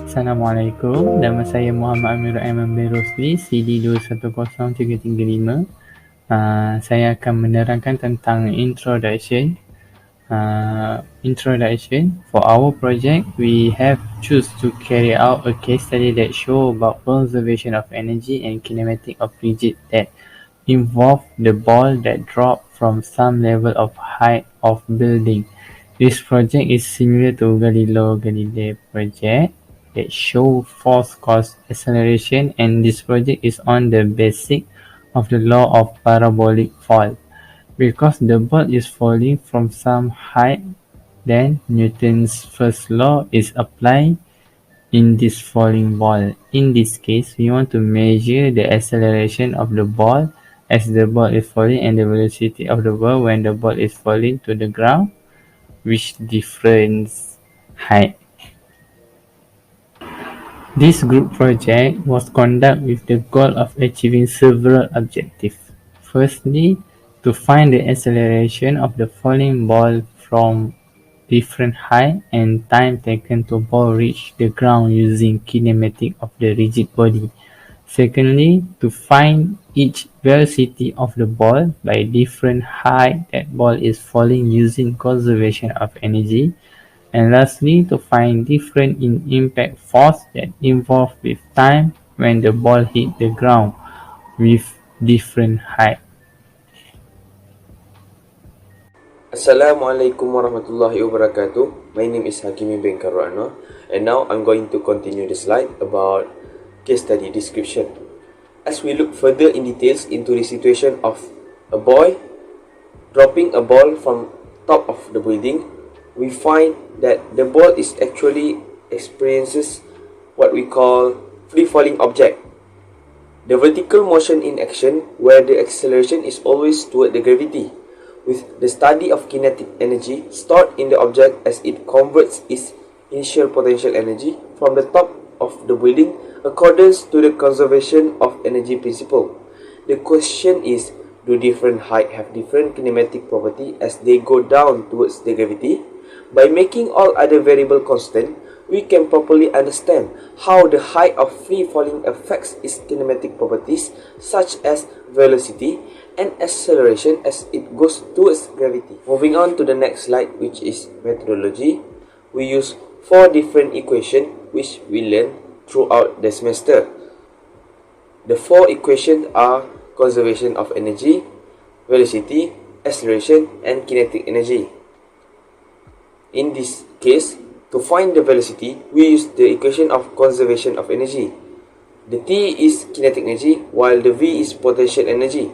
Assalamualaikum, nama saya Muhammad Amirul Aiman bin Rosli, CD210335. Saya akan menerangkan tentang introduction. For our project, we have choose to carry out a case study that show about conservation of energy and kinematic of rigid that involve the ball that drop from some level of height of building. This project is similar to Galileo Galilei project that show force cause acceleration, and this project is on the basis of the law of parabolic fall. Because the ball is falling from some height, then Newton's first law is applied in this falling ball. In this case, we want to measure the acceleration of the ball as the ball is falling and the velocity of the ball when the ball is falling to the ground, which different height. This group project was conducted with the goal of achieving several objectives. Firstly, to find the acceleration of the falling ball from different height and time taken to ball reach the ground using kinematic of the rigid body. Secondly, to find each velocity of the ball by different height that ball is falling using conservation of energy. And lastly, to find different impact force that involve with time when the ball hit the ground with different height. Assalamualaikum warahmatullahi wabarakatuh. My name is Hakimi bin Karwa Anwar, and now I'm going to continue the slide about case study description. As we look further in details into the situation of a boy dropping a ball from top of the building, we find that the ball is actually experiences what we call free falling object. The vertical motion in action where the acceleration is always toward the gravity, with the study of kinetic energy stored in the object as it converts its initial potential energy from the top of the building accordance to the conservation of energy principle. The question is, do different height have different kinematic property as they go down towards the gravity? By making all other variable constant, we can properly understand how the height of free falling affects its kinematic properties such as velocity and acceleration as it goes towards gravity. Moving on to the next slide, which is methodology, we use 4 different equations which we learn throughout the semester. The 4 equations are conservation of energy, velocity, acceleration, and kinetic energy. In this case, to find the velocity, we use the equation of conservation of energy. The T is kinetic energy while the V is potential energy.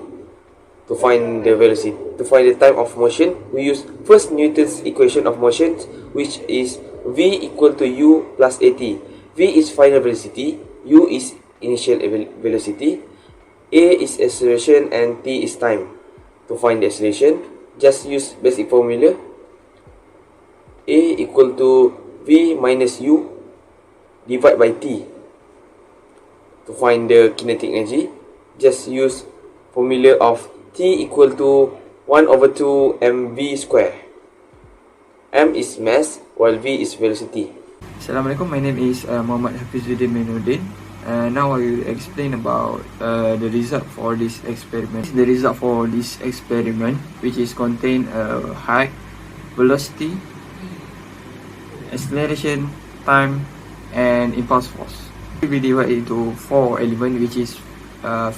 To find the velocity, to find the time of motion, we use first Newton's equation of motion, which is V equal to U plus AT. V is final velocity, U is initial velocity, A is acceleration, and T is time. To find the acceleration, just use basic formula. A equal to V minus U divided by T. To find the kinetic energy, just use formula of T equal to 1 over 2 mv square. M is mass while V is velocity. Assalamualaikum, my name is Muhammad Hafizuddin Mainuddin. Now I will explain about the result for this experiment. The result for this experiment, which is contain height, velocity, acceleration, time, and impulse force. We divide into 4 elements, which is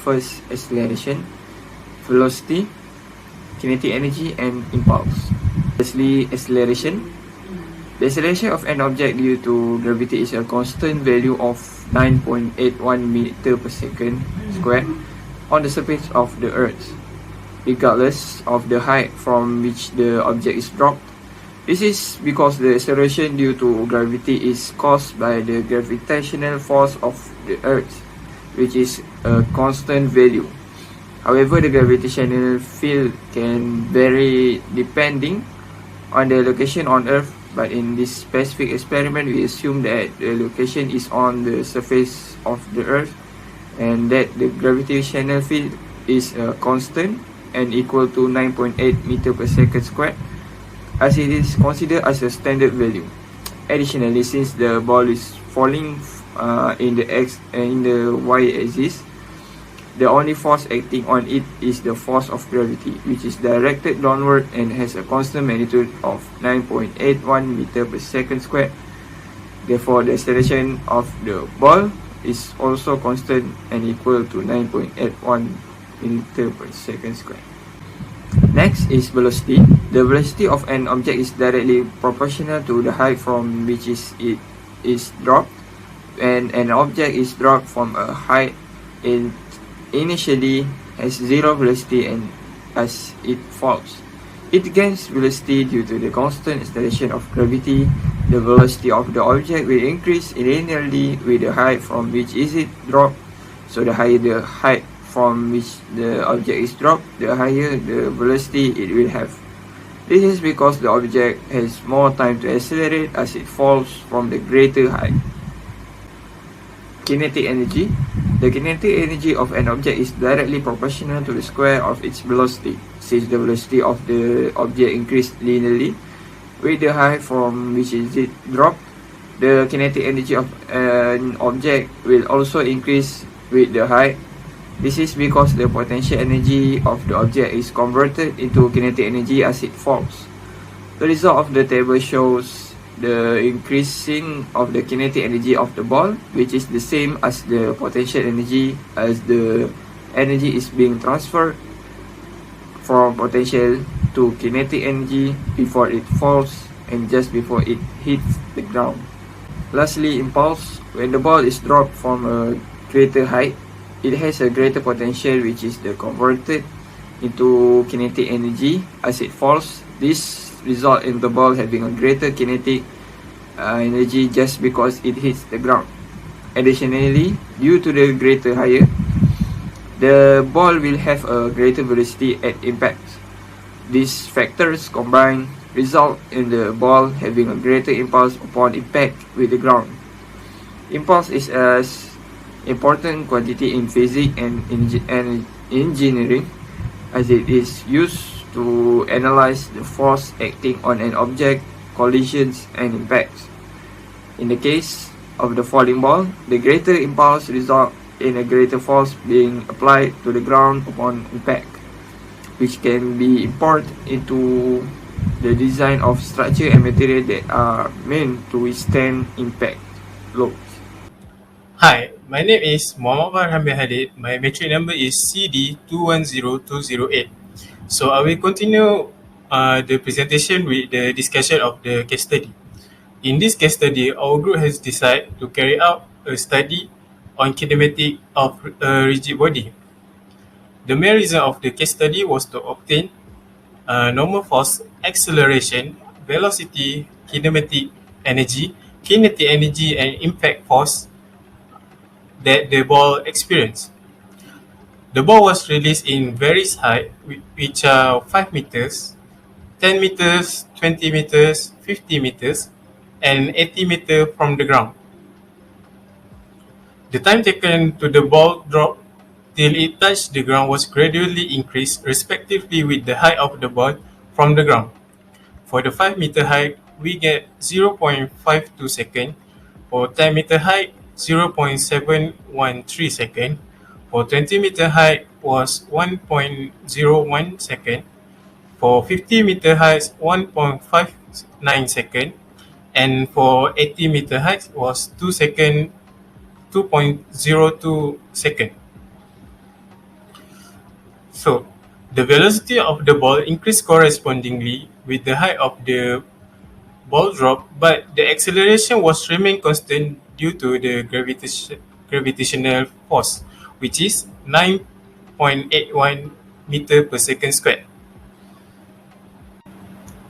first acceleration, velocity, kinetic energy, and impulse. Firstly, acceleration. The acceleration of an object due to gravity is a constant value of 9.81 meter per second squared on the surface of the Earth, regardless of the height from which the object is dropped. This is because the acceleration due to gravity is caused by the gravitational force of the Earth, which is a constant value. However, the gravitational field can vary depending on the location on Earth, but in this specific experiment, we assume that the location is on the surface of the Earth and that the gravitational field is constant and equal to 9.8 meter per second squared. as it is considered as a standard value. Additionally, since the ball is falling in the y-axis, the only force acting on it is the force of gravity, which is directed downward and has a constant magnitude of 9.81 meter per second squared. Therefore, the acceleration of the ball is also constant and equal to 9.81 meter per second squared. Next is velocity. The velocity of an object is directly proportional to the height from which it is dropped. When an object is dropped from a height initially has zero velocity, and as it falls, it gains velocity due to the constant acceleration of gravity. The velocity of the object will increase linearly with the height from which it dropped. So the higher the height from which the object is dropped, the higher the velocity it will have. This is because the object has more time to accelerate as it falls from the greater height. Kinetic energy. The kinetic energy of an object is directly proportional to the square of its velocity. Since the velocity of the object increases linearly with the height from which it dropped, the kinetic energy of an object will also increase with the height. This is because the potential energy of the object is converted into kinetic energy as it falls. The result of the table shows the increasing of the kinetic energy of the ball, which is the same as the potential energy, as the energy is being transferred from potential to kinetic energy before it falls and just before it hits the ground. Lastly, impulse. When the ball is dropped from a greater height, it has a greater potential, which is converted into kinetic energy as it falls. This result in the ball having a greater kinetic energy just because it hits the ground. Additionally, due to the greater height, the ball will have a greater velocity at impact. These factors combined result in the ball having a greater impulse upon impact with the ground. Impulse is an important quantity in physics and engineering, as it is used to analyze the force acting on an object, collisions, and impacts. In the case of the falling ball, the greater impulse results in a greater force being applied to the ground upon impact, which can be imported into the design of structure and material that are meant to withstand impact loads. Hi, my name is Muhammad Farhan bin Hadid. My metric number is CD210208. So I will continue the presentation with the discussion of the case study. In this case study, our group has decided to carry out a study on kinematic of a rigid body. The main reason of the case study was to obtain normal force, acceleration, velocity, kinetic energy, and impact force that the ball experienced. The ball was released in various heights, which are 5 meters, 10 meters, 20 meters, 50 meters, and 80 meters from the ground. The time taken to the ball drop till it touched the ground was gradually increased respectively with the height of the ball from the ground. For the 5 meter height, we get 0.52 seconds. For 10 meter height, 0.713 seconds. For 20 meter height was 1.01 second. For 50 meter height, 1.59 second. And for 80 meter height was 2.02 second. So, the velocity of the ball increased correspondingly with the height of the ball drop, but the acceleration was remain constant due to the gravitational force, which is 9.81 meter per second squared.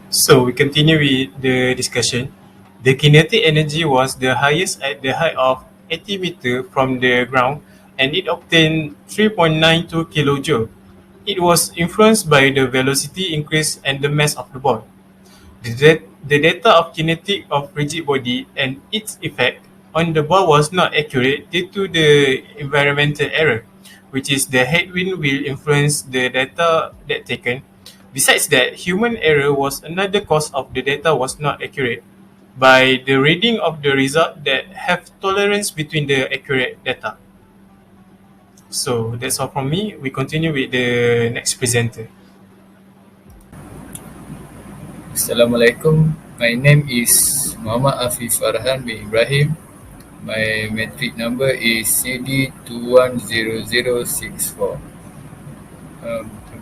So we continue with the discussion. The kinetic energy was the highest at the height of 80 meter from the ground, and it obtained 3.92 kilojoule. It was influenced by the velocity increase and the mass of the ball. The data of kinetic of rigid body and its effect on the ball was not accurate due to the environmental error, which is the headwind will influence the data that taken. Besides that, human error was another cause of the data was not accurate by the reading of the result that have tolerance between the accurate data. So that's all from me. We continue with the next presenter. Assalamualaikum. My name is Muhammad Afif Farhan bin Ibrahim. My metric number is CD210064.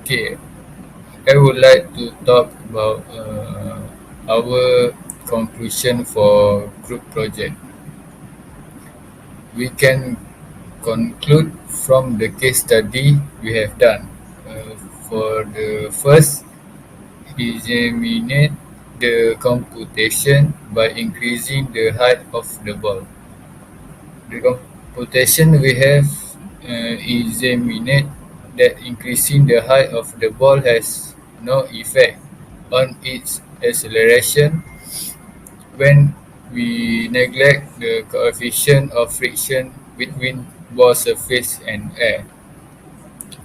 Okay, I would like to talk about our conclusion for group project. We can conclude from the case study we have done. For the first, eliminate the computation by increasing the height of the ball. The computation we have examined that increasing the height of the ball has no effect on its acceleration when we neglect the coefficient of friction between ball surface and air.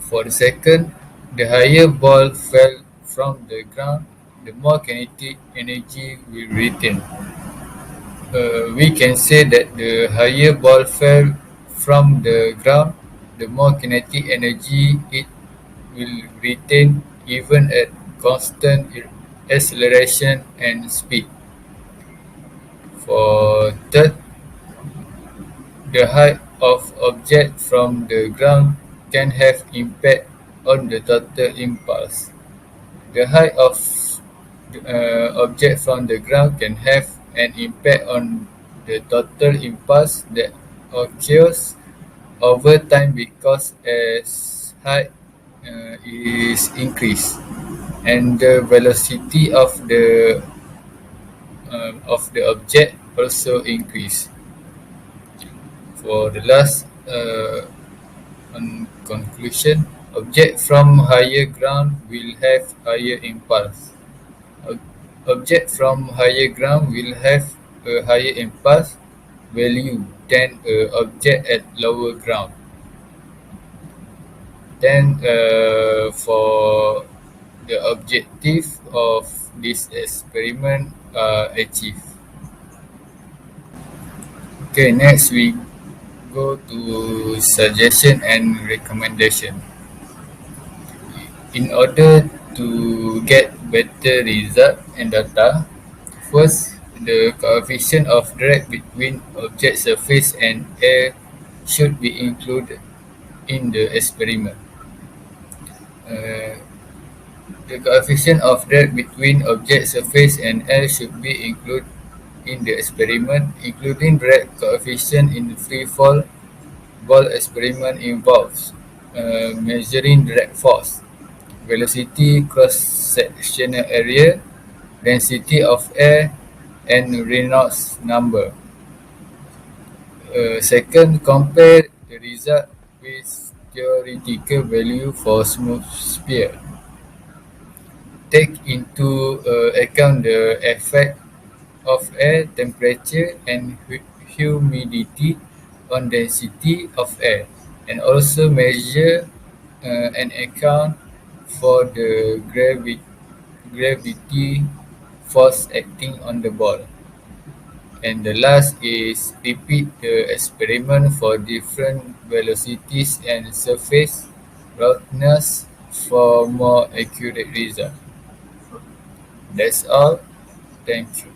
For the second, the higher ball fell from the ground, the more kinetic energy will retain. We can say that the higher ball fell from the ground, the more kinetic energy it will retain even at constant acceleration and speed. For third, the height of object from the ground can have impact on the total impulse. The height of object from the ground can have an impact on the total impulse that occurs over time because as height is increased and the velocity of the object also increase. For the last on conclusion, object from higher ground will have higher impulse. Object from higher ground will have a higher impulse value than an object at lower ground. Then for the objective of this experiment achieved. Okay, next we go to suggestion and recommendation. In order to get better result and data, first, the coefficient of drag between object surface and air should be included in the experiment. The coefficient of drag between object surface and air should be included in the experiment, including drag coefficient in the free fall ball experiment involves measuring drag force, velocity, cross-sectional area, density of air, and Reynolds number. Second, compare the result with theoretical value for smooth sphere. Take into account the effect of air temperature and humidity on density of air, and also measure and account for the gravity force acting on the ball. And the last is repeat the experiment for different velocities and surface roughness for more accurate result. That's all. Thank you.